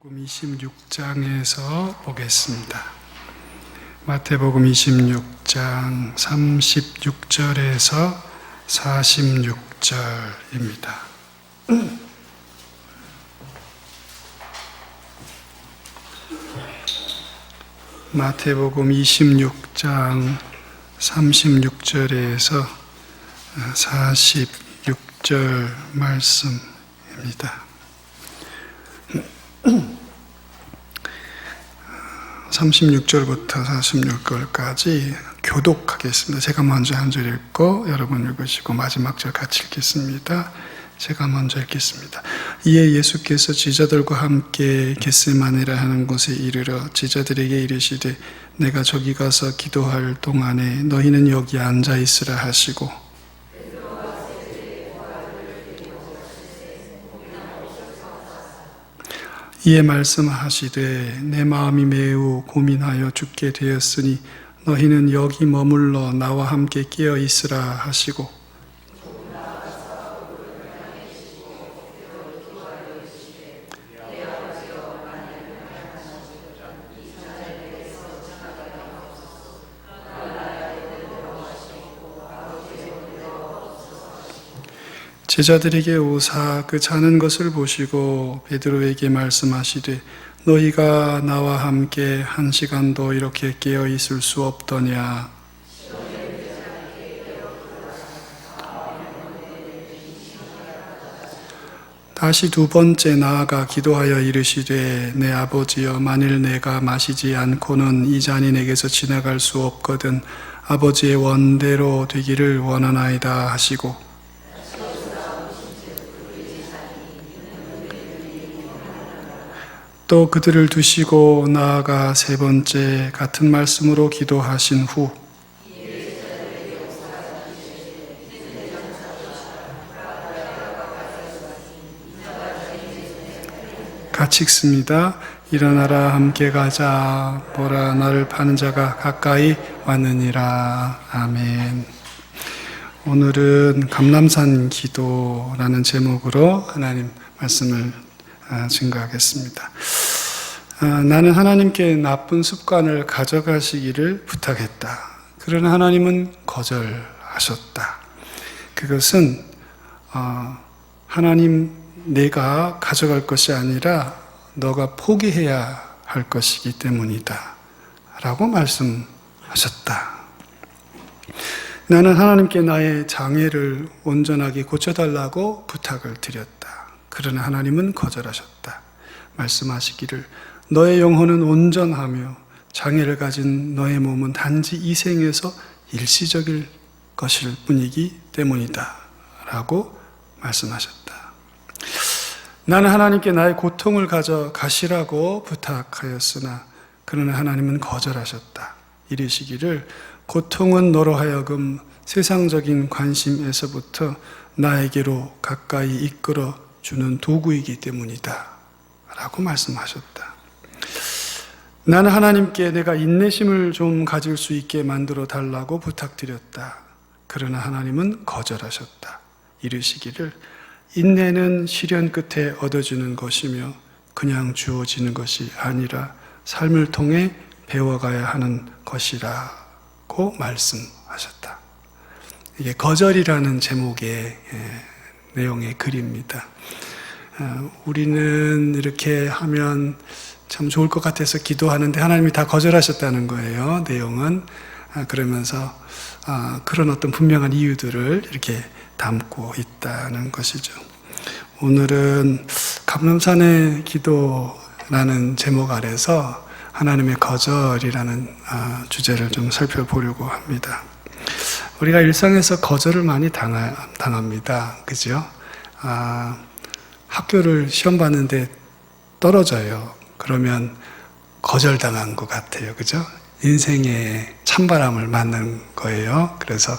마태복음 26장에서 보겠습니다. 마태복음 26장 36절에서 46절입니다. 마태복음 26장 36절에서 46절 말씀입니다. 36절부터 46절까지 교독하겠습니다. 제가 먼저 한 절 읽고 여러분 읽으시고 마지막 절 같이 읽겠습니다. 제가 먼저 읽겠습니다. 이에 예수께서 제자들과 함께 겟세마네라 하는 곳에 이르러 제자들에게 이르시되 내가 저기 가서 기도할 동안에 너희는 여기 앉아 있으라 하시고 이에 말씀하시되 내 마음이 매우 고민하여 죽게 되었으니 너희는 여기 머물러 나와 함께 깨어 있으라 하시고 제자들에게 오사 그 자는 것을 보시고 베드로에게 말씀하시되 너희가 나와 함께 한 시간도 이렇게 깨어 있을 수 없더냐. 다시 두 번째 나아가 기도하여 이르시되 내 아버지여 만일 내가 마시지 않고는 이 잔이 내게서 지나갈 수 없거든 아버지의 원대로 되기를 원하나이다 하시고 또 그들을 두시고 나아가 세 번째 같은 말씀으로 기도하신 후 같이 읽습니다. 일어나라 함께 가자 보라 나를 파는 자가 가까이 왔느니라. 아멘. 오늘은 감람산 기도라는 제목으로 하나님 말씀을 증거하겠습니다. 나는 하나님께 나쁜 습관을 가져가시기를 부탁했다. 그러나 하나님은 거절하셨다. 그것은 하나님 내가 가져갈 것이 아니라 너가 포기해야 할 것이기 때문이다 라고 말씀하셨다. 나는 하나님께 나의 장애를 온전하게 고쳐달라고 부탁을 드렸다. 그러나 하나님은 거절하셨다. 말씀하시기를 너의 영혼은 온전하며 장애를 가진 너의 몸은 단지 이 생에서 일시적일 것일 뿐이기 때문이다 라고 말씀하셨다. 나는 하나님께 나의 고통을 가져가시라고 부탁하였으나 그러나 하나님은 거절하셨다. 이르시기를 고통은 너로 하여금 세상적인 관심에서부터 나에게로 가까이 이끌어 주는 도구이기 때문이다 라고 말씀하셨다. 나는 하나님께 내가 인내심을 좀 가질 수 있게 만들어 달라고 부탁드렸다. 그러나 하나님은 거절하셨다. 이르시기를 인내는 시련 끝에 얻어지는 것이며 그냥 주어지는 것이 아니라 삶을 통해 배워가야 하는 것이라고 말씀하셨다. 이게 거절이라는 제목의 내용의 글입니다. 우리는 이렇게 하면 참 좋을 것 같아서 기도하는데 하나님이 다 거절하셨다는 거예요. 내용은 그러면서 그런 어떤 분명한 이유들을 이렇게 담고 있다는 것이죠. 오늘은 감람산의 기도라는 제목 아래서 하나님의 거절이라는 주제를 좀 살펴보려고 합니다. 우리가 일상에서 거절을 많이 당합니다. 그죠? 학교를 시험 봤는데 떨어져요. 그러면 거절당한 것 같아요. 그죠? 인생의 찬바람을 맞는 거예요. 그래서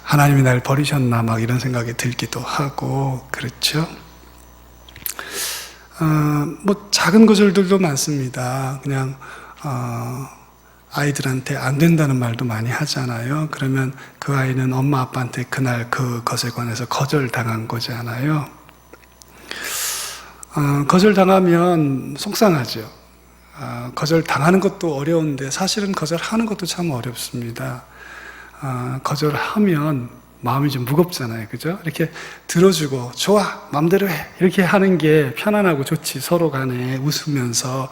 하나님이 날 버리셨나 막 이런 생각이 들기도 하고 그렇죠? 작은 거절들도 많습니다. 그냥 아이들한테 안 된다는 말도 많이 하잖아요. 그러면 그 아이는 엄마 아빠한테 그날 그것에 관해서 거절당한 거잖아요. 거절당하면 속상하죠. 거절당하는 것도 어려운데 사실은 거절하는 것도 참 어렵습니다. 거절하면 마음이 좀 무겁잖아요. 그죠? 이렇게 들어주고 좋아 마음대로 해 이렇게 하는 게 편안하고 좋지. 서로 간에 웃으면서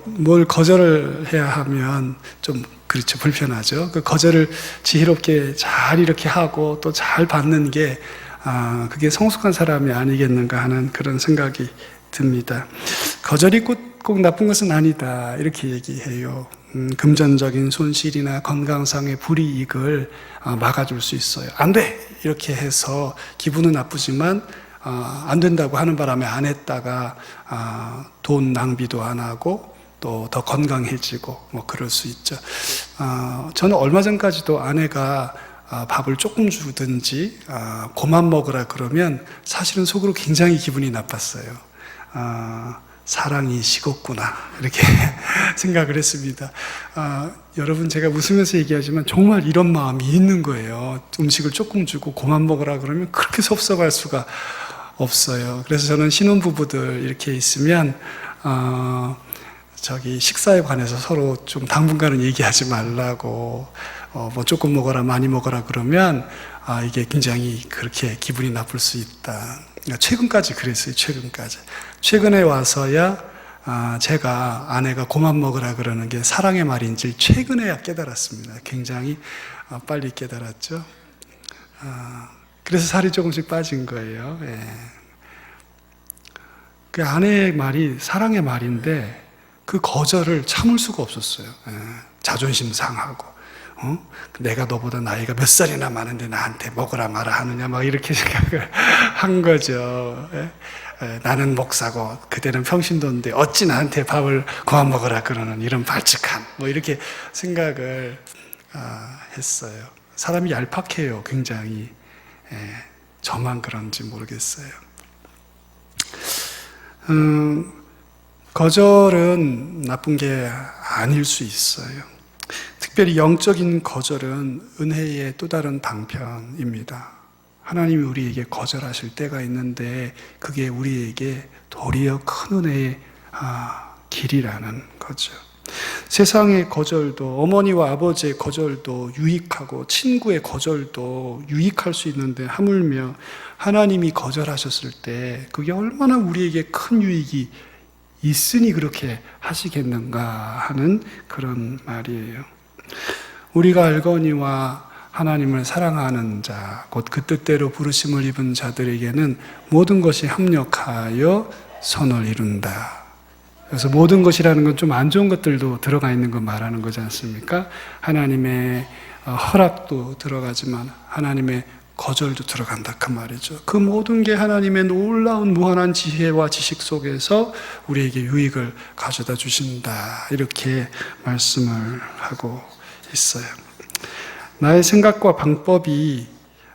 뭘 거절을 해야 하면 좀 그렇죠. 불편하죠. 그 거절을 지혜롭게 잘 이렇게 하고 또 잘 받는 게 그게 성숙한 사람이 아니겠는가 하는 그런 생각이 듭니다. 거절이 꼭 나쁜 것은 아니다 이렇게 얘기해요. 금전적인 손실이나 건강상의 불이익을 막아줄 수 있어요. 안 돼! 이렇게 해서 기분은 나쁘지만 안 된다고 하는 바람에 안 했다가 돈 낭비도 안 하고 또 더 건강해지고 뭐 그럴 수 있죠. 저는 얼마 전까지도 아내가 밥을 조금 주든지 고만 먹으라 그러면 사실은 속으로 굉장히 기분이 나빴어요. 사랑이 식었구나 이렇게 생각을 했습니다. 여러분 제가 웃으면서 얘기하지만 정말 이런 마음이 있는 거예요. 음식을 조금 주고 고만 먹으라 그러면 그렇게 섭섭할 수가 없어요. 그래서 저는 신혼부부들 이렇게 있으면 식사에 관해서 서로 좀 당분간은 얘기하지 말라고 뭐 조금 먹어라 많이 먹어라 그러면 이게 굉장히 그렇게 기분이 나쁠 수 있다. 최근까지 그랬어요. 최근에 와서야 제가 아내가 고만 먹으라 그러는 게 사랑의 말인지 최근에야 깨달았습니다. 굉장히 빨리 깨달았죠. 그래서 살이 조금씩 빠진 거예요. 예. 그 아내의 말이 사랑의 말인데 그 거절을 참을 수가 없었어요. 예. 자존심 상하고 내가 너보다 나이가 몇 살이나 많은데 나한테 먹으라 마라 하느냐 막 이렇게 생각을 한 거죠. 예? 나는 목사고 그대는 평신도인데 어찌 나한테 밥을 그만 먹으라 그러는 이런 발칙한 뭐 이렇게 생각을 했어요. 사람이 얄팍해요. 굉장히. 저만 그런지 모르겠어요. 거절은 나쁜 게 아닐 수 있어요. 특별히 영적인 거절은 은혜의 또 다른 방편입니다. 하나님이 우리에게 거절하실 때가 있는데 그게 우리에게 도리어 큰 은혜의 길이라는 거죠. 세상의 거절도 어머니와 아버지의 거절도 유익하고 친구의 거절도 유익할 수 있는데 하물며 하나님이 거절하셨을 때 그게 얼마나 우리에게 큰 유익이 있으니 그렇게 하시겠는가 하는 그런 말이에요. 우리가 알거니와 하나님을 사랑하는 자, 곧 그 뜻대로 부르심을 입은 자들에게는 모든 것이 합력하여 선을 이룬다. 그래서 모든 것이라는 건 좀 안 좋은 것들도 들어가 있는 거 말하는 거지 않습니까? 하나님의 허락도 들어가지만 하나님의 거절도 들어간다 그 말이죠. 그 모든 게 하나님의 놀라운 무한한 지혜와 지식 속에서 우리에게 유익을 가져다 주신다 이렇게 말씀을 하고 있어요. 나의 생각과 방법이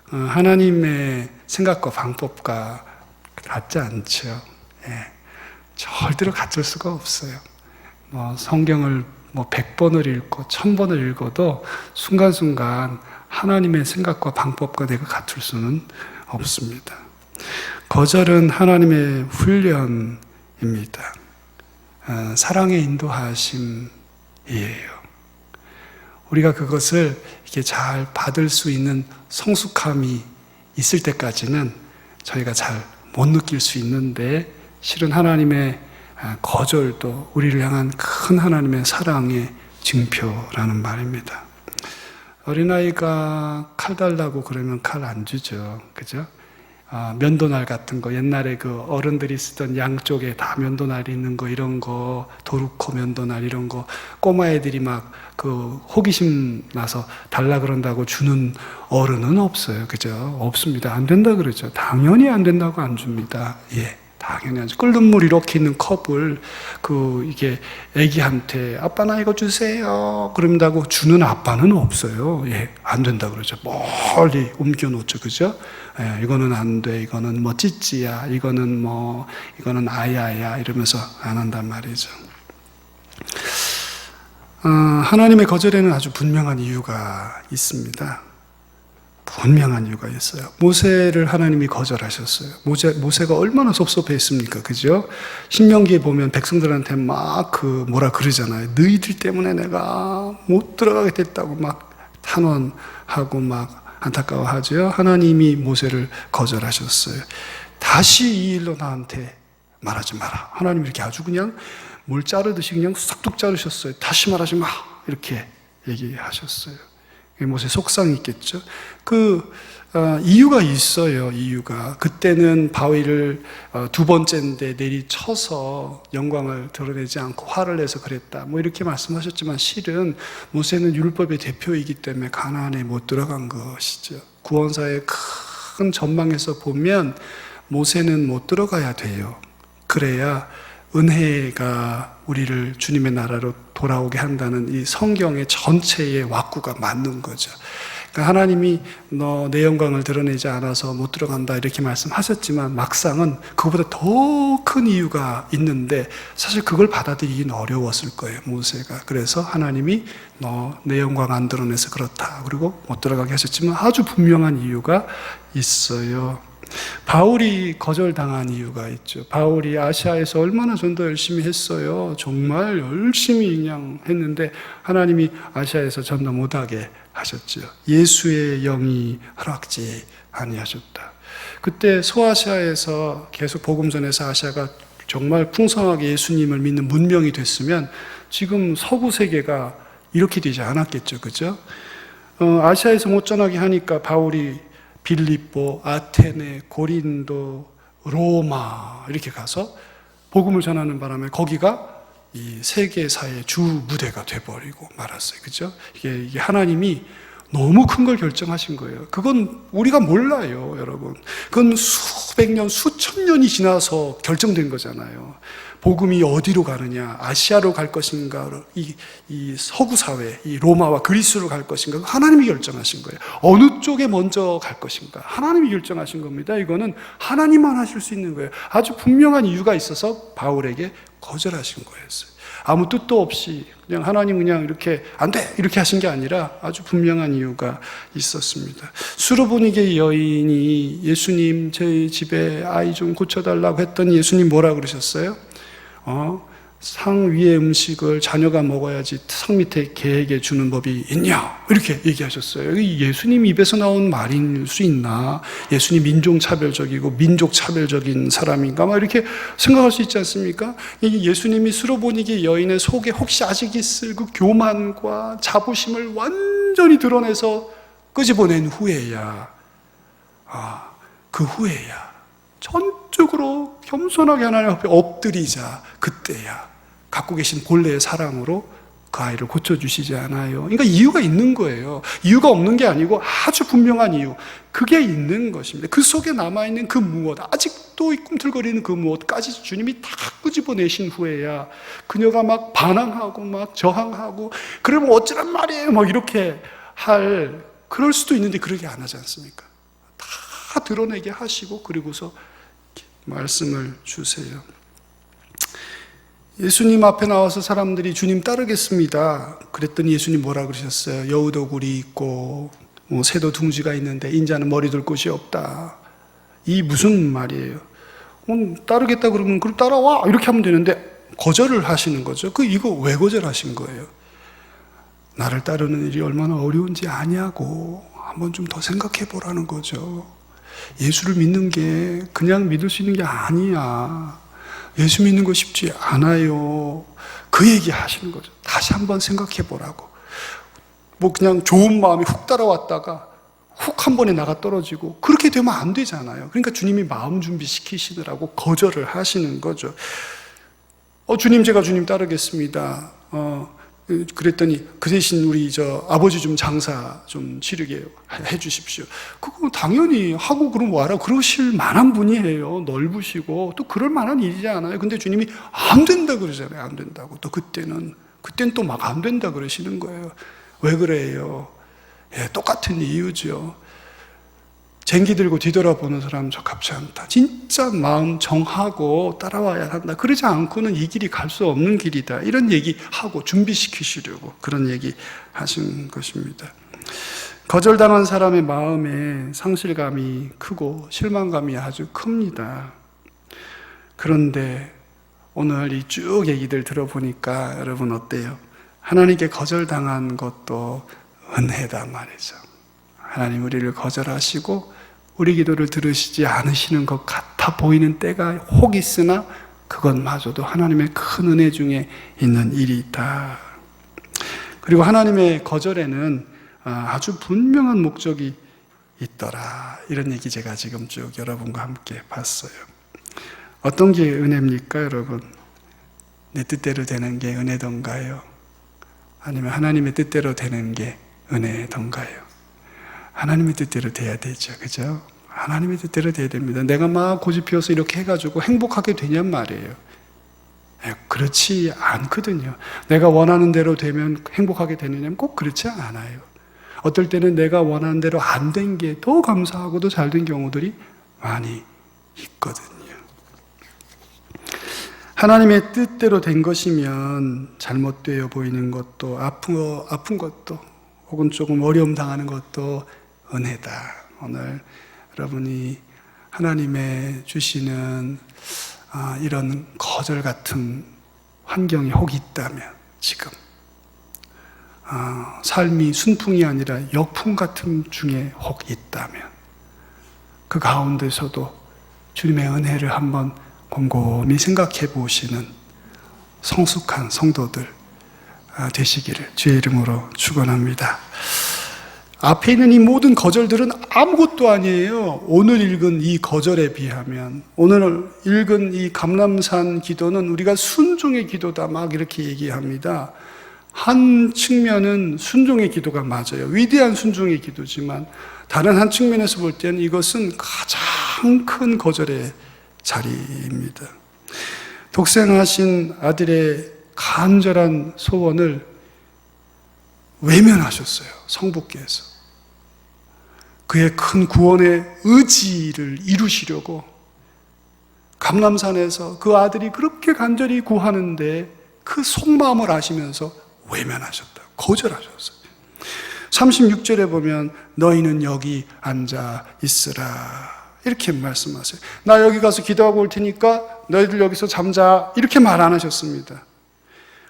하나님의 생각과 방법과 같지 않죠. 절대로 같을 수가 없어요. 성경을 100번을 읽고 1000번을 읽어도 순간순간 하나님의 생각과 방법과 내가 같을 수는 없습니다. 거절은 하나님의 훈련입니다. 사랑의 인도하심이에요. 우리가 그것을 이렇게 잘 받을 수 있는 성숙함이 있을 때까지는 저희가 잘 못 느낄 수 있는데 실은 하나님의 거절도 우리를 향한 큰 하나님의 사랑의 증표라는 말입니다. 어린아이가 칼 달라고 그러면 칼 안 주죠. 그죠? 면도날 같은 거, 옛날에 그 어른들이 쓰던 양쪽에 다 면도날이 있는 거, 이런 거, 도루코 면도날 이런 거, 꼬마 애들이 막 그 호기심 나서 달라 그런다고 주는 어른은 없어요. 그죠? 없습니다. 안 된다 그러죠. 당연히 안 된다고 안 줍니다. 예. 당연히 안 줘. 끓는 물 이렇게 있는 컵을 이게 애기한테 아빠 나 이거 주세요 그런다고 주는 아빠는 없어요. 예, 안 된다 그러죠. 멀리 옮겨 놓죠. 그죠? 예, 이거는 안 돼. 이거는 뭐 찌찌야. 이거는 아야야 이러면서 안 한단 말이죠. 하나님의 거절에는 아주 분명한 이유가 있습니다. 분명한 이유가 있어요. 모세를 하나님이 거절하셨어요. 모세가 얼마나 섭섭했습니까? 그죠? 신명기에 보면 백성들한테 막 뭐라 그러잖아요. 너희들 때문에 내가 못 들어가게 됐다고 막 탄원하고 막 안타까워하죠. 하나님이 모세를 거절하셨어요. 다시 이 일로 나한테 말하지 마라. 하나님 이렇게 아주 그냥 물 자르듯이 그냥 싹둑 자르셨어요. 다시 말하지 마. 이렇게 얘기하셨어요. 모세 속상이 있겠죠. 이유가 있어요. 이유가 그때는 바위를 두 번째인데 내리쳐서 영광을 드러내지 않고 화를 내서 그랬다. 뭐 이렇게 말씀하셨지만 실은 모세는 율법의 대표이기 때문에 가나안에 못 들어간 것이죠. 구원사의 큰 전망에서 보면 모세는 못 들어가야 돼요. 그래야 은혜가 우리를 주님의 나라로 돌아오게 한다는 이 성경의 전체의 왁구가 맞는 거죠. 그러니까 하나님이 너 내 영광을 드러내지 않아서 못 들어간다 이렇게 말씀하셨지만 막상은 그거보다 더 큰 이유가 있는데 사실 그걸 받아들이기는 어려웠을 거예요, 모세가. 그래서 하나님이 너 내 영광 안 드러내서 그렇다. 그리고 못 들어가게 하셨지만 아주 분명한 이유가 있어요. 바울이 거절당한 이유가 있죠. 바울이 아시아에서 얼마나 전도 열심히 했어요. 정말 열심히 그냥 했는데 하나님이 아시아에서 전도 못하게 하셨죠. 예수의 영이 허락지 아니하셨다. 그때 소아시아에서 계속 복음 전해서 아시아가 정말 풍성하게 예수님을 믿는 문명이 됐으면 지금 서구 세계가 이렇게 되지 않았겠죠. 그죠? 아시아에서 못 전하게 하니까 바울이 빌립보, 아테네, 고린도, 로마 이렇게 가서 복음을 전하는 바람에 거기가 이 세계사의 주 무대가 돼버리고 말았어요. 그죠? 이게 하나님이 너무 큰 걸 결정하신 거예요. 그건 우리가 몰라요, 여러분. 그건 수백 년, 수천 년이 지나서 결정된 거잖아요. 복음이 어디로 가느냐, 아시아로 갈 것인가, 이 서구 사회, 이 로마와 그리스로 갈 것인가, 하나님이 결정하신 거예요. 어느 쪽에 먼저 갈 것인가, 하나님이 결정하신 겁니다. 이거는 하나님만 하실 수 있는 거예요. 아주 분명한 이유가 있어서 바울에게 거절하신 거였어요. 아무 뜻도 없이 그냥 하나님 그냥 이렇게 안 돼! 이렇게 하신 게 아니라 아주 분명한 이유가 있었습니다. 수로보니게 여인이 예수님 저희 집에 아이 좀 고쳐달라고 했더니 예수님 뭐라 그러셨어요? 상 위의 음식을 자녀가 먹어야지 상 밑에 개에게 주는 법이 있냐? 이렇게 얘기하셨어요. 예수님 입에서 나온 말일 수 있나? 예수님 인종차별적이고 민족차별적인 사람인가? 막 이렇게 생각할 수 있지 않습니까? 예수님이 수로보니게 여인의 속에 혹시 아직 있을 그 교만과 자부심을 완전히 드러내서 끄집어낸 후에야, 그 후에야 전적으로 겸손하게 하나님 앞에 엎드리자 그때야 갖고 계신 본래의 사랑으로 그 아이를 고쳐주시지 않아요. 그러니까 이유가 있는 거예요. 이유가 없는 게 아니고 아주 분명한 이유, 그게 있는 것입니다. 그 속에 남아있는 그 무엇, 아직도 꿈틀거리는 그 무엇까지 주님이 다 끄집어내신 후에야 그녀가 막 반항하고 막 저항하고 그러면 어쩌란 말이에요 막 이렇게 그럴 수도 있는데 그러게 안 하지 않습니까? 다 드러내게 하시고 그리고서 말씀을 주세요. 예수님 앞에 나와서 사람들이 주님 따르겠습니다. 그랬더니 예수님 뭐라 그러셨어요? 여우도 굴이 있고 새도 둥지가 있는데 인자는 머리 둘 곳이 없다. 이 무슨 말이에요? 따르겠다 그러면 그럼 따라와 이렇게 하면 되는데 거절을 하시는 거죠. 이거 왜 거절하신 거예요? 나를 따르는 일이 얼마나 어려운지 아냐고 한번 좀 더 생각해 보라는 거죠. 예수를 믿는 게 그냥 믿을 수 있는 게 아니야. 예수 믿는 거 쉽지 않아요. 그 얘기 하시는 거죠. 다시 한번 생각해 보라고. 그냥 좋은 마음이 훅 따라왔다가 훅 한 번에 나가 떨어지고 그렇게 되면 안 되잖아요. 그러니까 주님이 마음 준비시키시느라고 거절을 하시는 거죠. 주님 제가 주님 따르겠습니다. 그랬더니 그 대신 우리 아버지 좀 장사 좀 치르게 해 주십시오. 그거 당연히 하고 그럼 와라 그러실 만한 분이에요. 넓으시고 또 그럴 만한 일이지 않아요. 근데 주님이 안 된다 그러잖아요. 안 된다고. 또 그때는 또 막 안 된다 그러시는 거예요. 왜 그래요? 똑같은 이유죠. 쟁기 들고 뒤돌아보는 사람 적합치 않다. 진짜 마음 정하고 따라와야 한다. 그러지 않고는 이 길이 갈 수 없는 길이다. 이런 얘기하고 준비시키시려고 그런 얘기 하신 것입니다. 거절당한 사람의 마음에 상실감이 크고 실망감이 아주 큽니다. 그런데 오늘 이 쭉 얘기들 들어보니까 여러분 어때요? 하나님께 거절당한 것도 은혜다 말이죠. 하나님 우리를 거절하시고 우리 기도를 들으시지 않으시는 것 같아 보이는 때가 혹 있으나 그것마저도 하나님의 큰 은혜 중에 있는 일이다. 그리고 하나님의 거절에는 아주 분명한 목적이 있더라. 이런 얘기 제가 지금 쭉 여러분과 함께 봤어요. 어떤 게 은혜입니까, 여러분? 내 뜻대로 되는 게 은혜던가요? 아니면 하나님의 뜻대로 되는 게 은혜던가요? 하나님의 뜻대로 돼야 되죠. 그죠? 하나님의 뜻대로 돼야 됩니다. 내가 막 고집피워서 이렇게 해가지고 행복하게 되냔 말이에요. 그렇지 않거든요. 내가 원하는 대로 되면 행복하게 되느냐면 꼭 그렇지 않아요. 어떨 때는 내가 원하는 대로 안 된 게 더 감사하고도 잘 된 경우들이 많이 있거든요. 하나님의 뜻대로 된 것이면 잘못되어 보이는 것도 아픈 것도 혹은 조금 어려움 당하는 것도 은혜다. 오늘 여러분이 하나님의 주시는 이런 거절 같은 환경이 혹 있다면 지금 삶이 순풍이 아니라 역풍 같은 중에 혹 있다면 그 가운데서도 주님의 은혜를 한번 곰곰이 생각해 보시는 성숙한 성도들 되시기를 주의 이름으로 축원합니다. 앞에 있는 이 모든 거절들은 아무것도 아니에요. 오늘 읽은 이 거절에 비하면, 오늘 읽은 이 감람산 기도는 우리가 순종의 기도다 막 이렇게 얘기합니다. 한 측면은 순종의 기도가 맞아요. 위대한 순종의 기도지만 다른 한 측면에서 볼 때는 이것은 가장 큰 거절의 자리입니다. 독생하신 아들의 간절한 소원을 외면하셨어요. 성부께서. 그의 큰 구원의 의지를 이루시려고 감람산에서 그 아들이 그렇게 간절히 구하는데 그 속마음을 아시면서 외면하셨다. 거절하셨어요. 36절에 보면 너희는 여기 앉아 있으라 이렇게 말씀하세요. 나 여기 가서 기도하고 올 테니까 너희들 여기서 잠자 이렇게 말 안 하셨습니다.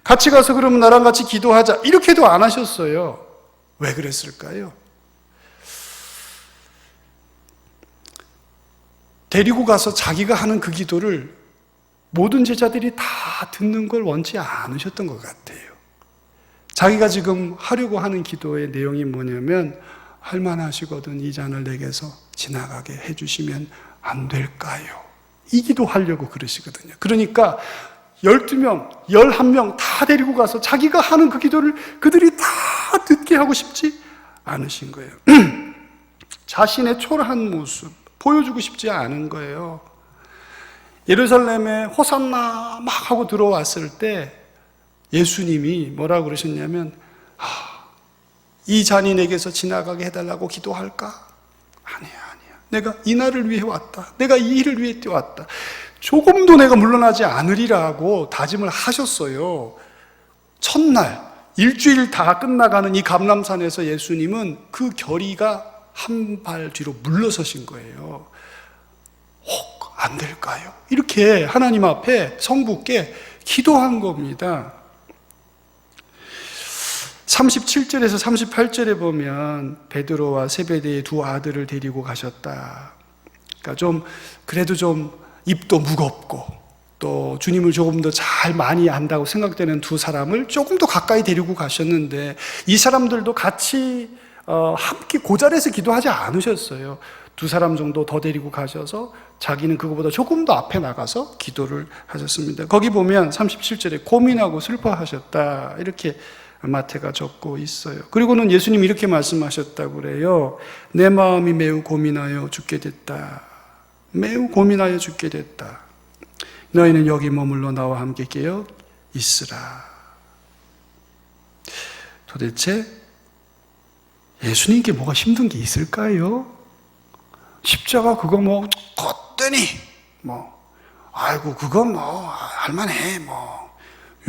같이 가서 그러면 나랑 같이 기도하자 이렇게도 안 하셨어요. 왜 그랬을까요? 데리고 가서 자기가 하는 그 기도를 모든 제자들이 다 듣는 걸 원치 않으셨던 것 같아요. 자기가 지금 하려고 하는 기도의 내용이 뭐냐면 할만하시거든 이 잔을 내게서 지나가게 해주시면 안 될까요? 이 기도 하려고 그러시거든요. 그러니까 12명, 11명 다 데리고 가서 자기가 하는 그 기도를 그들이 다 듣게 하고 싶지 않으신 거예요. 자신의 초라한 모습 보여주고 싶지 않은 거예요. 예루살렘에 호산나 막 하고 들어왔을 때 예수님이 뭐라고 그러셨냐면 이 잔이 내게서 지나가게 해달라고 기도할까? 아니야. 내가 이 날을 위해 왔다. 내가 이 일을 위해 뛰어왔다. 조금도 내가 물러나지 않으리라고 다짐을 하셨어요. 첫날, 일주일 다 끝나가는 이 감람산에서 예수님은 그 결의가 한 발 뒤로 물러서신 거예요. 혹 안 될까요? 이렇게 하나님 앞에 성부께 기도한 겁니다. 37절에서 38절에 보면 베드로와 세베대의 두 아들을 데리고 가셨다. 그러니까 그래도 좀 입도 무겁고 또 주님을 조금 더 잘 많이 안다고 생각되는 두 사람을 조금 더 가까이 데리고 가셨는데 이 사람들도 같이 함께 그 자리에서 기도하지 않으셨어요. 두 사람 정도 더 데리고 가셔서 자기는 그거보다 조금 더 앞에 나가서 기도를 하셨습니다. 거기 보면 37절에 고민하고 슬퍼하셨다 이렇게 마태가 적고 있어요. 그리고는 예수님이 이렇게 말씀하셨다고 그래요. 내 마음이 매우 고민하여 죽게 됐다. 매우 고민하여 죽게 됐다. 너희는 여기 머물러 나와 함께 깨어 있으라. 도대체 예수님께 뭐가 힘든 게 있을까요? 십자가 그거 걷더니 아이고 그거 할만해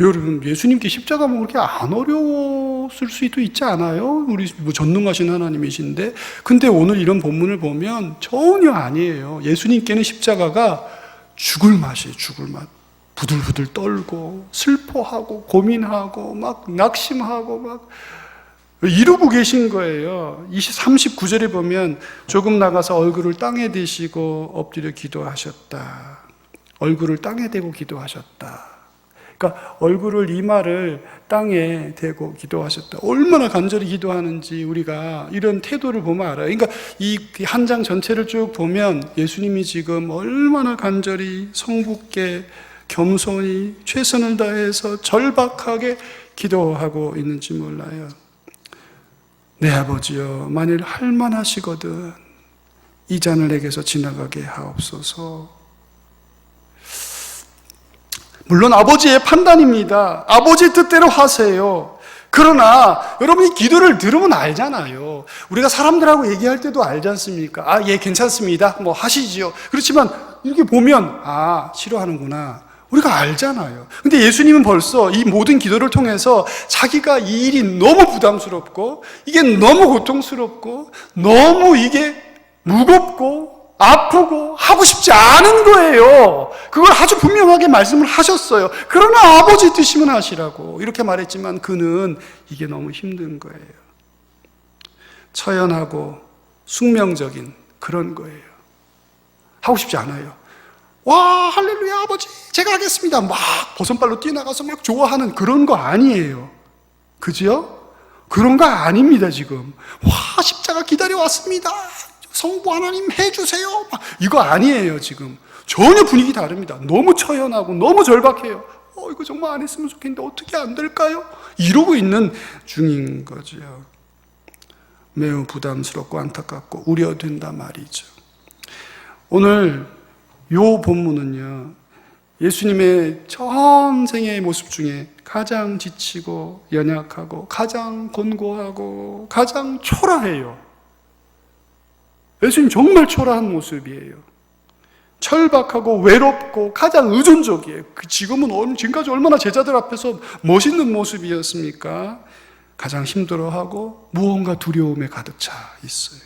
여러분 예수님께 십자가 그렇게 안 어려웠을 쓸 수도 있지 않아요? 우리 뭐 전능하신 하나님이신데. 근데 오늘 이런 본문을 보면 전혀 아니에요. 예수님께는 십자가가 죽을 맛이에요. 죽을 맛. 부들부들 떨고 슬퍼하고 고민하고 막 낙심하고 막 이러고 계신 거예요. 39절에 보면 조금 나가서 얼굴을 땅에 대시고 엎드려 기도하셨다. 얼굴을 땅에 대고 기도하셨다. 그러니까 얼굴을 이마를 땅에 대고 기도하셨다. 얼마나 간절히 기도하는지 우리가 이런 태도를 보면 알아요. 그러니까 이 한 장 전체를 쭉 보면 예수님이 지금 얼마나 간절히 성부께 겸손히 최선을 다해서 절박하게 기도하고 있는지 몰라요. 내 아버지여, 만일 할만하시거든 이 잔을 내게서 지나가게 하옵소서. 물론 아버지의 판단입니다. 아버지의 뜻대로 하세요. 그러나 여러분이 기도를 들으면 알잖아요. 우리가 사람들하고 얘기할 때도 알지 않습니까? 아, 예, 괜찮습니다. 뭐 하시지요. 그렇지만 이렇게 보면 아, 싫어하는구나. 우리가 알잖아요. 근데 예수님은 벌써 이 모든 기도를 통해서 자기가 이 일이 너무 부담스럽고 이게 너무 고통스럽고 너무 이게 무겁고 아프고 하고 싶지 않은 거예요. 그걸 아주 분명하게 말씀을 하셨어요. 그러나 아버지 뜻이면 하시라고 이렇게 말했지만 그는 이게 너무 힘든 거예요. 처연하고 숙명적인 그런 거예요. 하고 싶지 않아요. 와, 할렐루야, 아버지, 제가 하겠습니다. 막 버선발로 뛰어나가서 막 좋아하는 그런 거 아니에요. 그죠? 그런 거 아닙니다, 지금. 와, 십자가 기다려왔습니다. 성부 하나님 해주세요. 막 이거 아니에요, 지금. 전혀 분위기 다릅니다. 너무 처연하고 너무 절박해요. 이거 정말 안 했으면 좋겠는데 어떻게 안 될까요? 이러고 있는 중인 거죠. 매우 부담스럽고 안타깝고 우려된단 말이죠. 오늘 요 본문은요, 예수님의 전생의 모습 중에 가장 지치고 연약하고 가장 곤고하고 가장 초라해요. 예수님 정말 초라한 모습이에요. 철박하고 외롭고 가장 의존적이에요. 지금까지 얼마나 제자들 앞에서 멋있는 모습이었습니까? 가장 힘들어하고 무언가 두려움에 가득 차 있어요.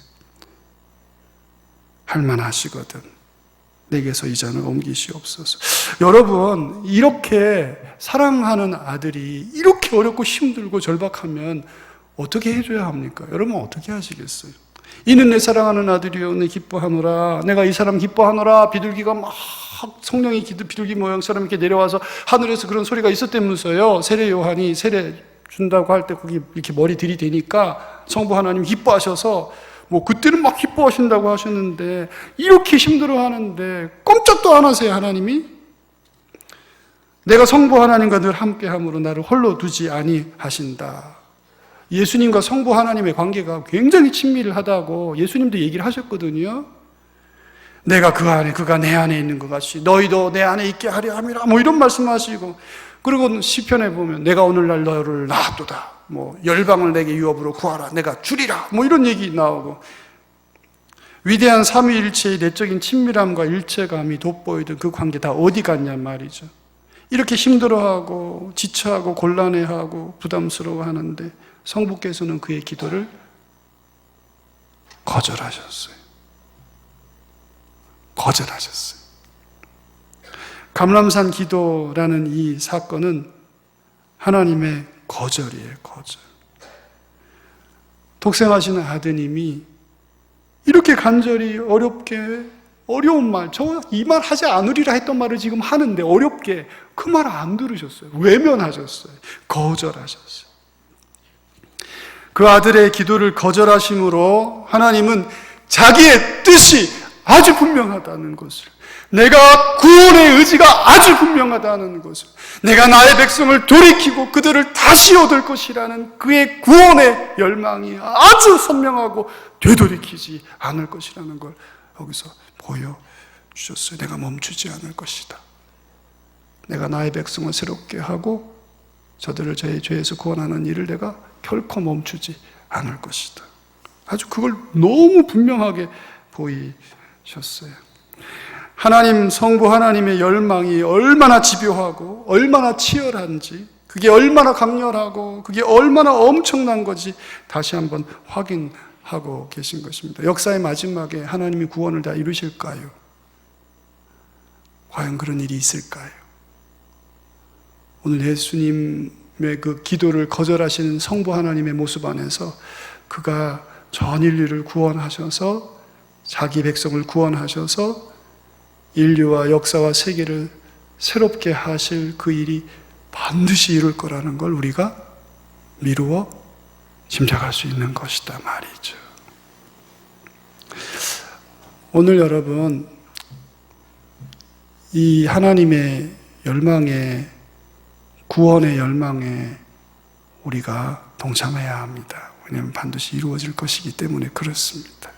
할만하시거든 내게서 이 잔을 옮기시옵소서. 여러분, 이렇게 사랑하는 아들이 이렇게 어렵고 힘들고 절박하면 어떻게 해줘야 합니까? 여러분 어떻게 하시겠어요? 이는 내 사랑하는 아들이요 내 기뻐하노라. 내가 이 사람 기뻐하노라. 비둘기가 막 성령의 비둘기 모양처럼 이렇게 내려와서 하늘에서 그런 소리가 있었다면서요. 세례 요한이 세례 준다고 할 때 거기 이렇게 머리 들이대니까 성부 하나님 기뻐하셔서 뭐 그때는 막 기뻐하신다고 하셨는데 이렇게 힘들어하는데 꼼짝도 안 하세요. 하나님이 내가 성부 하나님과 늘 함께함으로 나를 홀로 두지 아니하신다. 예수님과 성부 하나님의 관계가 굉장히 친밀하다고 예수님도 얘기를 하셨거든요. 내가 그 안에 그가 내 안에 있는 것 같이 너희도 내 안에 있게 하려 함이라 뭐 이런 말씀하시고, 그리고 시편에 보면 내가 오늘날 너를 낳았도다, 뭐 열방을 내게 유업으로 구하라, 내가 주리라, 뭐 이런 얘기 나오고, 위대한 삼위일체의 내적인 친밀함과 일체감이 돋보이던 그 관계 다 어디 갔냐 말이죠. 이렇게 힘들어하고 지쳐하고 곤란해하고 부담스러워하는데 성부께서는 그의 기도를 거절하셨어요. 거절하셨어요. 감람산 기도라는 이 사건은 하나님의 거절이에요. 거절. 독생하시는 아드님이 이렇게 간절히 어렵게 어려운 말, 저 이 말 하지 않으리라 했던 말을 지금 하는데 어렵게 그 말 안 들으셨어요. 외면하셨어요. 거절하셨어요. 그 아들의 기도를 거절하심으로 하나님은 자기의 뜻이 아주 분명하다는 것을, 내가 구원의 의지가 아주 분명하다는 것을, 내가 나의 백성을 돌이키고 그들을 다시 얻을 것이라는 그의 구원의 열망이 아주 선명하고 되돌이키지 않을 것이라는 걸 여기서 보여주셨어요. 내가 멈추지 않을 것이다. 내가 나의 백성을 새롭게 하고 저들을 저의 죄에서 구원하는 일을 내가 결코 멈추지 않을 것이다. 아주 그걸 너무 분명하게 보이셨어요. 하나님, 성부 하나님의 열망이 얼마나 집요하고 얼마나 치열한지 그게 얼마나 강렬하고 그게 얼마나 엄청난 건지 다시 한번 확인하고 계신 것입니다. 역사의 마지막에 하나님이 구원을 다 이루실까요? 과연 그런 일이 있을까요? 오늘 예수님의 그 기도를 거절하시는 성부 하나님의 모습 안에서 그가 전 인류를 구원하셔서 자기 백성을 구원하셔서 인류와 역사와 세계를 새롭게 하실 그 일이 반드시 이룰 거라는 걸 우리가 미루어 짐작할 수 있는 것이다 말이죠. 오늘 여러분, 이 하나님의 열망에, 구원의 열망에 우리가 동참해야 합니다. 왜냐하면 반드시 이루어질 것이기 때문에 그렇습니다.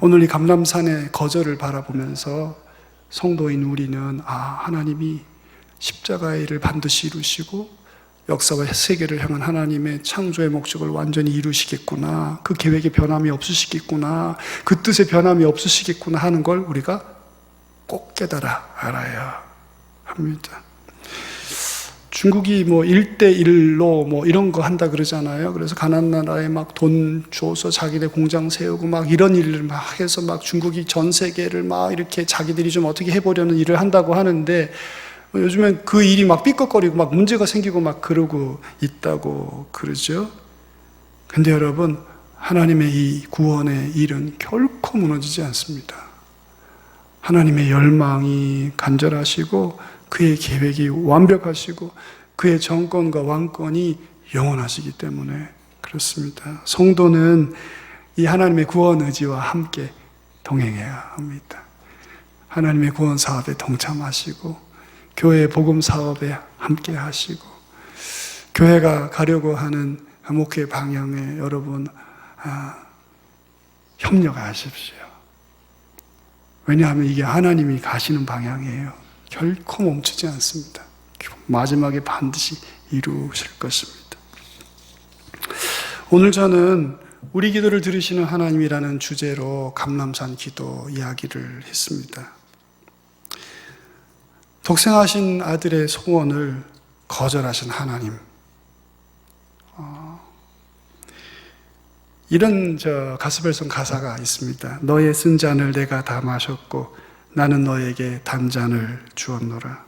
오늘 이 감람산의 거절을 바라보면서 성도인 우리는 하나님이 십자가의 일을 반드시 이루시고 역사와 세계를 향한 하나님의 창조의 목적을 완전히 이루시겠구나, 그 계획에 변함이 없으시겠구나, 그 뜻에 변함이 없으시겠구나 하는 걸 우리가 꼭 깨달아 알아야 합니다. 중국이 1대1로 이런 거 한다 그러잖아요. 그래서 가난한 나라에 막 돈 줘서 자기네 공장 세우고 막 이런 일을 막 해서 막 중국이 전 세계를 막 이렇게 자기들이 좀 어떻게 해보려는 일을 한다고 하는데, 요즘엔 그 일이 막 삐걱거리고 막 문제가 생기고 막 그러고 있다고 그러죠. 근데 여러분, 하나님의 이 구원의 일은 결코 무너지지 않습니다. 하나님의 열망이 간절하시고 그의 계획이 완벽하시고 그의 정권과 왕권이 영원하시기 때문에 그렇습니다. 성도는 이 하나님의 구원 의지와 함께 동행해야 합니다. 하나님의 구원 사업에 동참하시고 교회 복음 사업에 함께 하시고 교회가 가려고 하는 목회 방향에 여러분 협력하십시오. 왜냐하면 이게 하나님이 가시는 방향이에요. 결코 멈추지 않습니다. 마지막에 반드시 이루실 것입니다. 오늘 저는 우리 기도를 들으시는 하나님이라는 주제로 감람산 기도 이야기를 했습니다. 독생하신 아들의 소원을 거절하신 하나님, 이런 가스펠송 가사가 있습니다. 너의 쓴 잔을 내가 다 마셨고 나는 너에게 단 잔을 주었노라.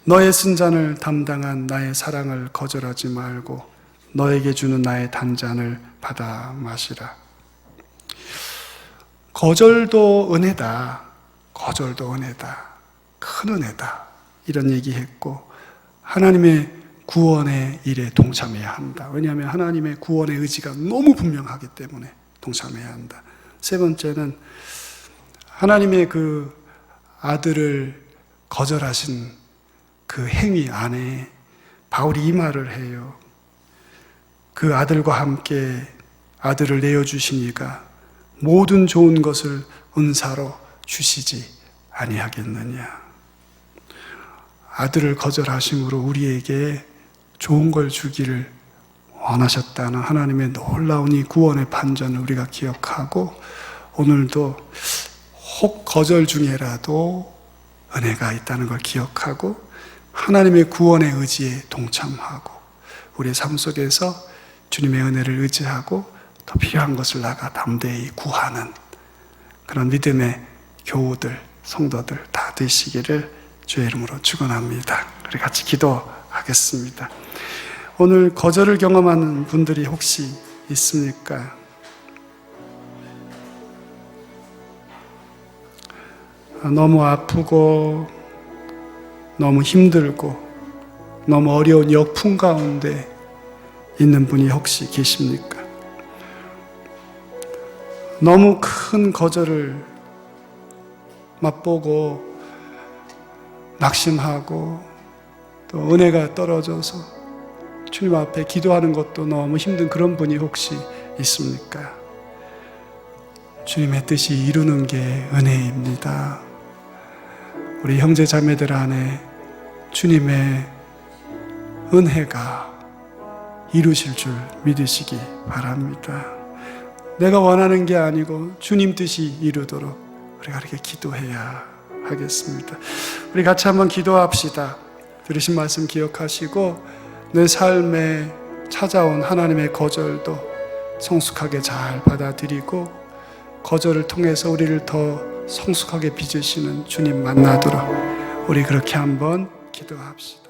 너의 쓴 잔을 담당한 나의 사랑을 거절하지 말고 너에게 주는 나의 단 잔을 받아 마시라. 거절도 은혜다. 거절도 은혜다. 큰 은혜다. 이런 얘기했고, 하나님의 구원의 일에 동참해야 한다. 왜냐하면 하나님의 구원의 의지가 너무 분명하기 때문에 동참해야 한다. 세 번째는 하나님의 그 아들을 거절하신 그 행위 안에 바울이 이 말을 해요. 그 아들과 함께 아들을 내어주신 이가 모든 좋은 것을 은사로 주시지 아니하겠느냐. 아들을 거절하심으로 우리에게 좋은 걸 주기를 원하셨다는 하나님의 놀라운 이 구원의 반전을 우리가 기억하고, 오늘도 혹 거절 중에라도 은혜가 있다는 걸 기억하고 하나님의 구원의 의지에 동참하고 우리의 삶 속에서 주님의 은혜를 의지하고 더 필요한 것을 나가 담대히 구하는 그런 믿음의 교우들, 성도들 다 되시기를 주의 이름으로 축원합니다. 우리 같이 기도하겠습니다. 오늘 거절을 경험하는 분들이 혹시 있습니까? 너무 아프고 너무 힘들고 너무 어려운 역풍 가운데 있는 분이 혹시 계십니까? 너무 큰 거절을 맛보고 낙심하고 또 은혜가 떨어져서 주님 앞에 기도하는 것도 너무 힘든 그런 분이 혹시 있습니까? 주님의 뜻이 이루는 게 은혜입니다. 우리 형제 자매들 안에 주님의 은혜가 이루실 줄 믿으시기 바랍니다. 내가 원하는 게 아니고 주님 뜻이 이루도록 우리가 이렇게 기도해야 하겠습니다. 우리 같이 한번 기도합시다. 들으신 말씀 기억하시고 내 삶에 찾아온 하나님의 거절도 성숙하게 잘 받아들이고 거절을 통해서 우리를 더 성숙하게 빚으시는 주님 만나도록 우리 그렇게 한번 기도합시다.